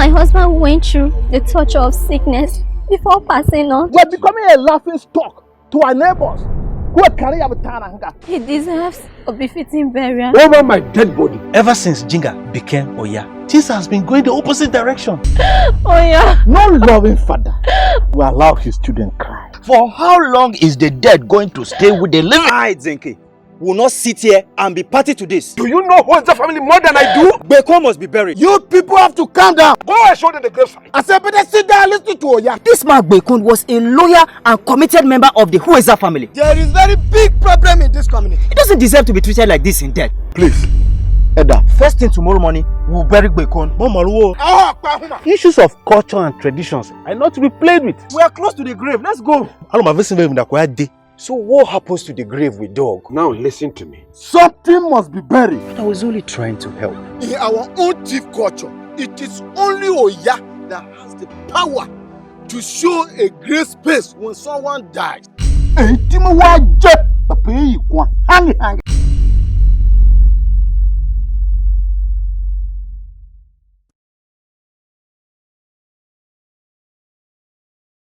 My husband went through the torture of sickness before passing on. We're becoming a laughing stock to our neighbors who are carrying our hunger. He deserves a befitting burial. Over my dead body. Ever since Jinga became Orya, things has been going the opposite direction. Orya. No loving father will allow his children cry. For how long is the dead going to stay with the living? I, Zenke, will not sit here and be party to this. Do you know who is the family more than I do? Gber must be buried. You people have to calm down. Go and show them the gravesite. I said, better sit down and listen to Orya. This man Gber was a loyal and committed member of the Hueza family. There is very big problem in this community. He doesn't deserve to be treated like this in death. Please, Eda. First thing tomorrow morning, we'll bury Gber. Issues of culture and traditions are not to be played with. We are close to the grave. Let's go. So what happens to the grave we dug? Now listen to me. Something must be buried. I was only trying to help. In our own chief culture, it is only Orya that has the power to show a great space when someone dies.